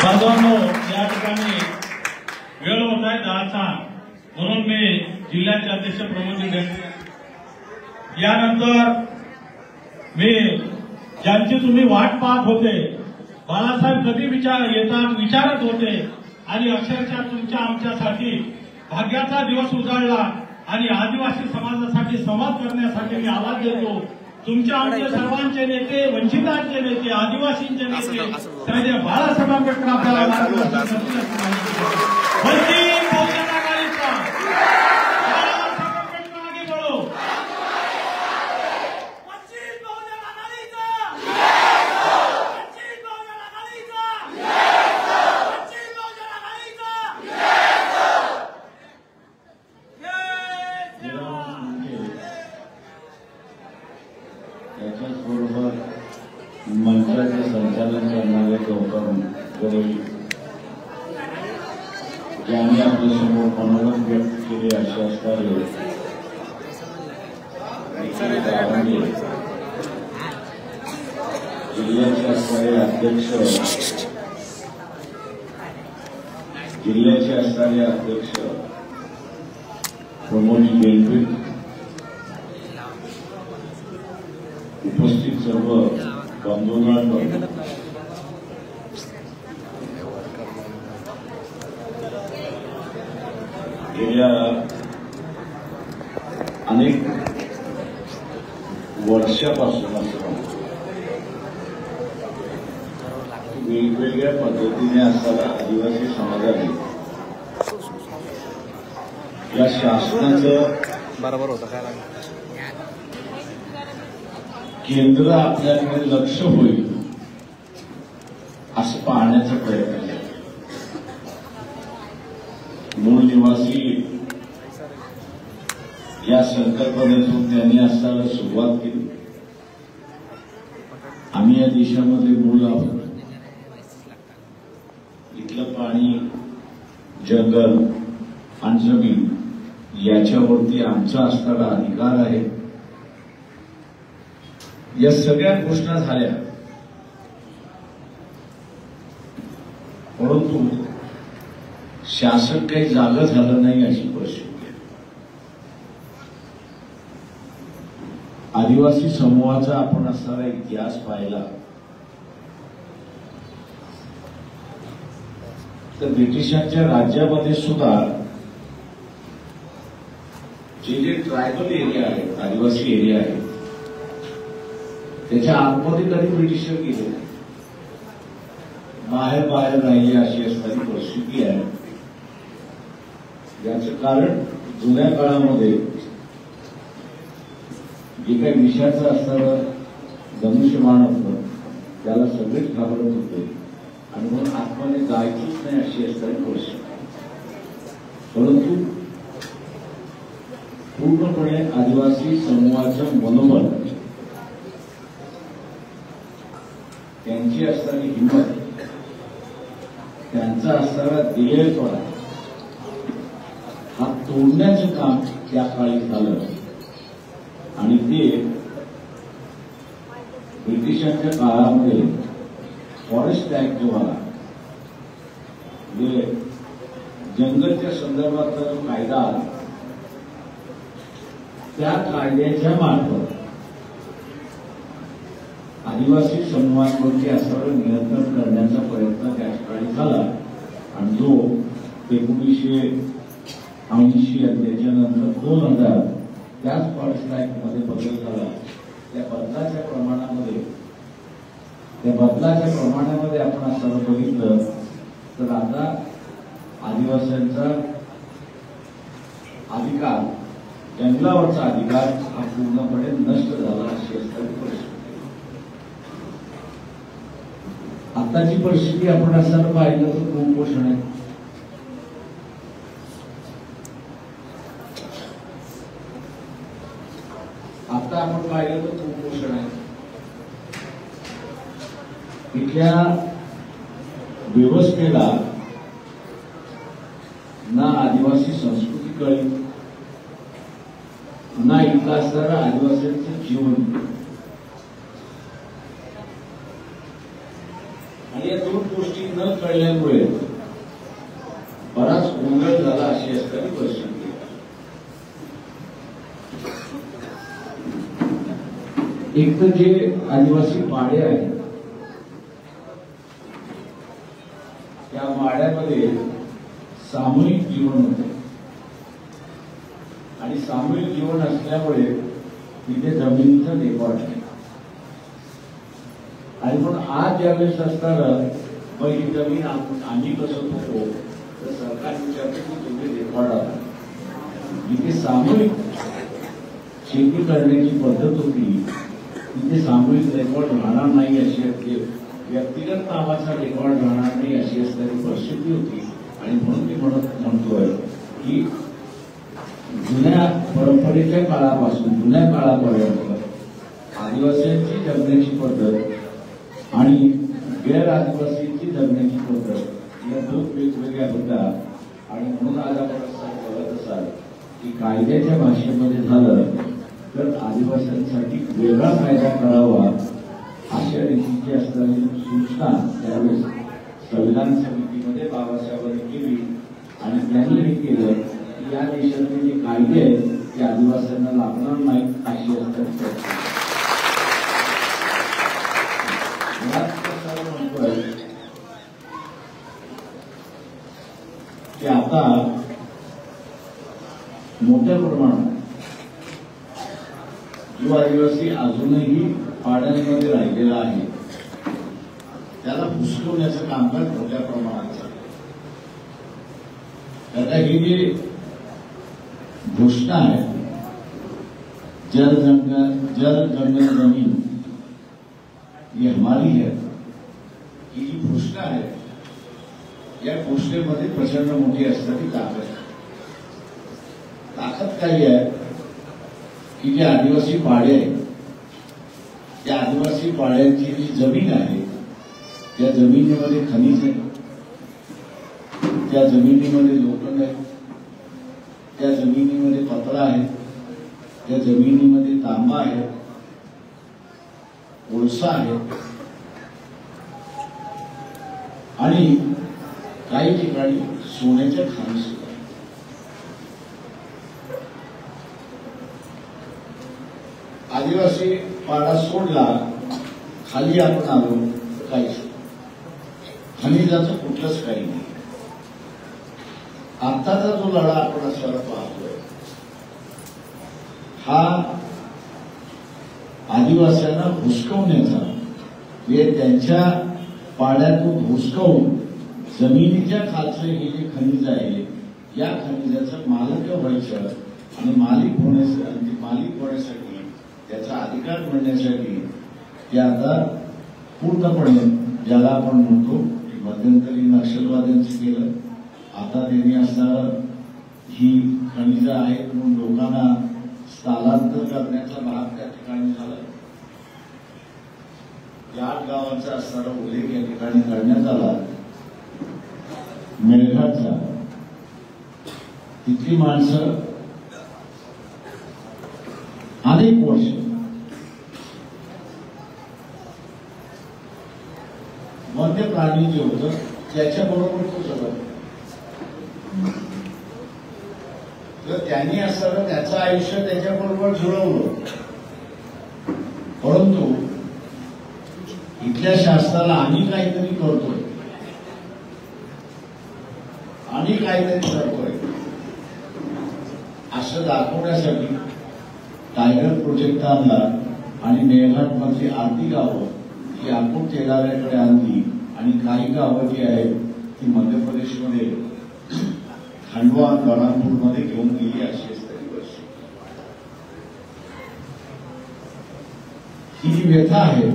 बांधवांनो, या ठिकाणी वेळ होत आहे 10चा, म्हणून मी जिल्ह्याचे अध्यक्ष प्रमोदजी देशमुख यानंतर मी ज्यांची तुम्ही वाट पाहत होते, बाळासाहेब कधी येतात विचारत होते आणि अक्षरशः तुमच्या आमच्यासाठी भाग्याचा दिवस उजाडला आणि आदिवासी समाजासाठी संवाद करण्यासाठी मी आवाज देतो। तुमच्या आमचे सर्वांचे नेते, वंचितांचे नेते, आदिवासींचे नेते श्री बाळासाहेब आंबेडकर आपल्याला मार्गदर्शन करतील। वंचित बहुजन आघाडीचा बाळासाहेब आंबेडकर आगे बढ़ो। वंचित बहुजन आघाडीचा वंचित बहुजन आघाडीचा वंचित बहुजन आघाडीचा त्याच्याचबरोबर मंचाचे संचालन करणारे गौतम गवई ज्यांनी आपल्या समोर मनोगत व्यक्त केले असे असणारे जिल्ह्याचे असणारे अध्यक्ष प्रमोदजी बेलपीठ, उपस्थित सर्व बंधूंनो, गेल्या अनेक वर्षापासून वेगवेगळ्या पद्धतीने असताना आदिवासी समाजाने या शासनाचं बरोबर होतं काय केंद्र आपल्याकडे लक्ष होईल असं पाहण्याचा प्रयत्न केला। मूळ निवासी या संकल्पनेतून त्यांनी असताना सुरुवात केली। आम्ही या देशामध्ये मूळ आहोत, इथलं पाणी, जंगल आणि जमीन याच्यावरती आमचा असणारा अधिकार आहे। या सगळ्या घोषणा झाल्या, परंतु शासन काही जागं झालं नाही अशी परिस्थिती आहे। आदिवासी समूहाचा आपण असणारा इतिहास पाहिला तर ब्रिटिशांच्या राज्यामध्ये सुद्धा जे ट्रायबल एरिया आहे, आदिवासी एरिया आहे, त्याच्या आतमध्ये कधी ब्रिटिशर गेले बाहेर राहिले अशी असणारी परिस्थिती आहे। याचं कारण जुन्या काळामध्ये जे काही विषाचं असणारं धनुष्यबाण होतं त्याला सगळेच घाबरत होते आणि म्हणून आतमध्ये जायचंच नाही अशी असणारी परिस्थिती। परंतु पूर्णपणे आदिवासी समूहाचं मनोबल, त्यांची असणारी हिंमत, त्यांचा असणारा ध्येयपणा हा तोडण्याचं काम त्या काळी झालं आणि ते ब्रिटिशांच्या काळामध्ये फॉरेस्ट ऍक्ट जो आला, म्हणजे जंगलच्या संदर्भातला जो कायदा आला, त्या कायद्याच्या मार्फत आदिवासी समूहांवरती असणारं नियंत्रण करण्याचा प्रयत्न त्या ठिकाणी झाला आणि जो 1980 आणि त्याच्यानंतर 2000 त्याच फॉरेस्ट ऍक्टमध्ये बदल झाला। त्या बदलाच्या प्रमाणामध्ये आपण असं बघितलं तर आता आदिवासींचा अधिकार, जंगलावरचा अधिकार हा पूर्णपणे नष्ट झाला अशी असणारी परिस्थिती। आताची परिस्थिती आपण असताना पाहिलं तर कुपोषण आहे। आता आपण पाहिलं तर कुपोषण आहे। इथल्या व्यवस्थेला ना आदिवासी संस्कृती कळली, ना इथं असणारं आदिवासींचं जीवन, आणि या दोन गोष्टी न कळल्यामुळे बराच गोंधळ झाला अशी असणारी परिस्थिती. एक तर जे आदिवासी पाडे आहेत त्या वाड्यामध्ये सामूहिक जीवन होते आणि सामूहिक जीवन असल्यामुळे तिथे जमिनीचं रेकॉर्ड नाही. आणि म्हणून आज ज्यावेळेस असताना पहिली जमीन आम्ही कसं होतो तर सरकार विचारते की तुम्ही रेकॉर्ड आला. जिथे सामूहिक शेती करण्याची पद्धत होती तिथे सामूहिक रेकॉर्ड राहणार नाही अशी व्यक्तिगत नावाचा रेकॉर्ड राहणार नाही अशी असणारी परिस्थिती होती. आणि म्हणून मी म्हणतोय की जुन्या परंपरेच्या काळापासून जुन्या काळापर्यंत आदिवासींची जगण्याची पद्धत आणि गैर आदिवासींची जगण्याची पद्धत या दोन वेगवेगळ्या होत्या. आणि म्हणून आज आपण असं बघत असाल की कायद्याच्या भाषेमध्ये झालं तर आदिवासींसाठी वेगळा कायदा करावा अशा रीतीची असणारी सूचना त्यावेळेस संविधान समितीमध्ये बाबासाहेबांनी केली. आणि त्यांनी हे केलं की या देशातले जे कायदे आहेत ते आदिवासींना लागणार नाहीत अशी असणारी म्हणतोय की आता मोठ्या प्रमाणात जो आदिवासी अजूनही पाड्यांमध्ये राहिलेला आहे त्याला हुसकवण्याचं कामकाज मोठ्या प्रमाणात चालू. आता ही जी घोषणा आहे जल जंगल जमीन ये हमारी है, ही जी घोषणा आहे या घोषणेमध्ये प्रचंड मोठी असणारी ताकद काय आहे की जे आदिवासी पाडे आहेत त्या आदिवासी पाड्यांची जी जमीन आहे त्या जमिनीमध्ये खनिज आहे, त्या जमिनीमध्ये लोखंड आहे, त्या जमिनीमध्ये पत्रा आहे, त्या जमिनीमध्ये तांबा आहे, कोळसा आहे आणि काही ठिकाणी सोन्याच्या खाणी सुद्धा. आदिवासी पाडा सोडला खाली आपण आलो काहीच खनिजाचं कुठलंच काही नाही. आताचा जो लढा आपण असल्याला पाहतोय हा आदिवासींना हुसकवण्याचा म्हणजे त्यांच्या पाड्यातून हुसकवून जमिनीच्या खालचं हे जे खनिज आहे या खनिजाचं मालक व्हायचं आणि मालिक होण्यासाठी त्याचा अधिकार मिळण्यासाठी ते आता पूर्णपणे ज्याला आपण म्हणतो मध्यंतरी नक्षलवाद्यांचं केलं. आता त्यांनी असं ही खनिजं आहेत म्हणून लोकांना स्थलांतर करण्याचा भाग त्या ठिकाणी झाला. 8 गावांचा असणारा उल्लेख या ठिकाणी करण्यात आला. मेळघाटचा तिथली माणसं अनेक वर्ष वन्य प्राणी जे होतं त्याच्याबरोबर तो जगत. तर त्यांनी असताना त्याचं आयुष्य त्याच्याबरोबर जुळवलं. परंतु इथल्या शासनाला आम्ही काहीतरी करतोय असं दाखवण्यासाठी टायगर प्रोजेक्ट आणला आणि मेळघाट मधली अर्धी गावं ही आपण तेलाऱ्याकडे आणली आणि काही गावं जी आहेत ती मध्य प्रदेशमध्ये खंडवा बरामपूरमध्ये घेऊन गेली अशी असणारी वर्षी. ही जी व्यथा आहे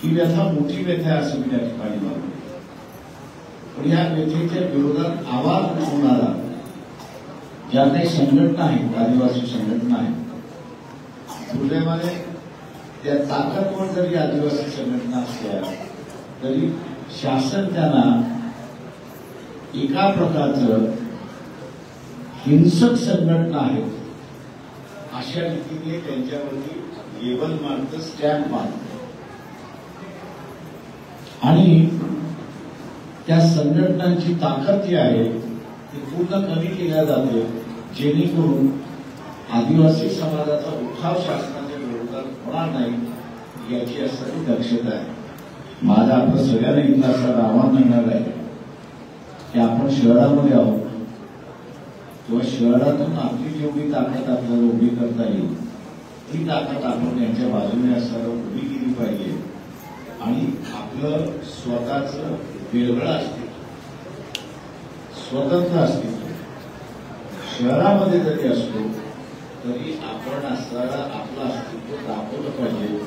ही व्यथा मोठी व्यथा आहे असं मी त्या ठिकाणी मानतो. पण या व्यथेच्या विरोधात आवाज उठवणारा ज्या काही संघटना आहेत आदिवासी संघटना आहेत दुर्दैवाने त्या ताकदवर जरी आदिवासी संघटना असल्या तरी शासन त्यांना एका प्रकारचं हिंसक संघटना आहेत अशा रीतीने त्यांच्यावरती लेबल मारतं, स्टॅम्प मारतं. आणि त्या संघटनांची ताकद जी आहे ती पूर्ण कमी केल्या जाते, जेणेकरून आदिवासी समाजाचा उठाव शासनाच्या विरोधात होणार नाही याची असणारी दक्षता आहे. माझं आपलं सगळ्यांना इथं असं आव्हान मिळणार आहे की आपण शहरामध्ये आहोत किंवा शहरातून आपली जेवढी ताकद आपल्याला उभी करता येईल ती ताकद आपण यांच्या बाजूने असताना उभी केली पाहिजे आणि आपलं स्वतःचं वेगळं अस्तित्व, स्वतंत्र अस्तित्व शहरामध्ये जरी असतो तरी आपण असणारा आपलं अस्तित्व दाखवलं पाहिजे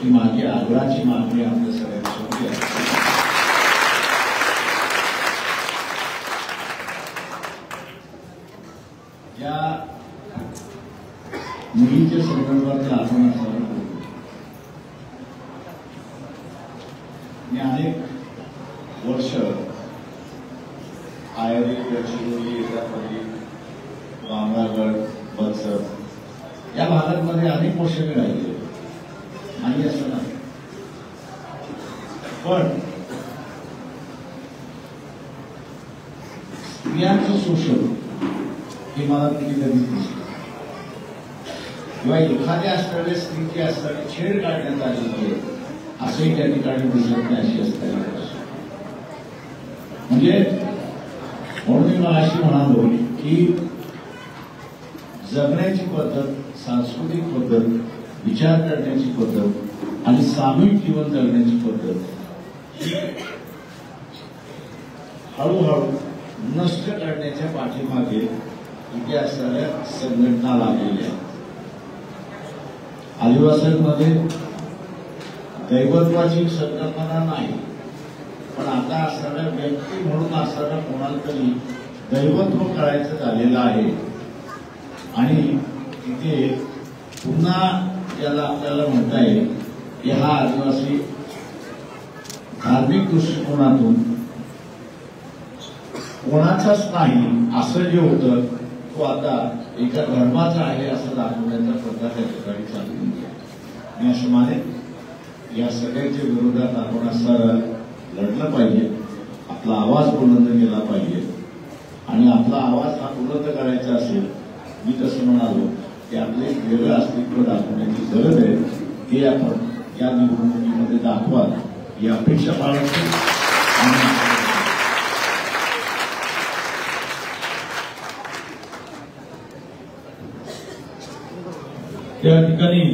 ही माझी आग्रहाची मागणी आपल्या सगळ्यांसमोर आहे. या मुलीच्या संदर्भात आपण असं मी अनेक वर्ष आयुर्वेद, गडचिरोली, इंद्रापल्ली, वामरागड, बलसर या भागांमध्ये अनेक वर्ष मी राहिले आणि असं नाही. पण स्त्रियांचं शोषण हे मला कधीतरी दिसलं किंवा एखाद्या असणाऱ्या स्त्रीची असणारी छेड काढण्यात आलेली आहे असंही त्या ठिकाणी दिसत नाही अशी असणारी म्हणजे म्हणून मी मला अशी म्हणालो की जगण्याची पद्धत, सांस्कृतिक पद्धत, विचार करण्याची पद्धत आणि सामूहिक जीवन जगण्याची पद्धत ही हळूहळू नष्ट करण्याच्या पाठीमागे इथे असणाऱ्या संघटना लागलेल्या आहेत. आदिवासींमध्ये दैवत्वाची संकल्पना नाही, पण आता असणाऱ्या व्यक्ती म्हणून असणारा कोणाला तरी दैवत्व करायचं झालेलं आहे आणि तिथे पुन्हा त्याला आपल्याला म्हणता येईल की हा आदिवासी धार्मिक दृष्टिकोनातून कोणाचाच नाही असं जे होतं तो आता एका धर्माचा आहे असं दाखवण्याचा प्रकार त्या ठिकाणी चालू आहे. मी असं मानेन या सगळ्याच्या विरोधात आपण असं लढलं पाहिजे, आपला आवाज बुलंद केला पाहिजे आणि आपला आवाज हा बुलंद करायचा असेल मी कसं म्हणालो की आपलं एक वेगळं अस्तित्व दाखवण्याची गरज आहे. ते आपण या निवडणुकीमध्ये दाखवा ही अपेक्षा बाळगतो. त्या ठिकाणी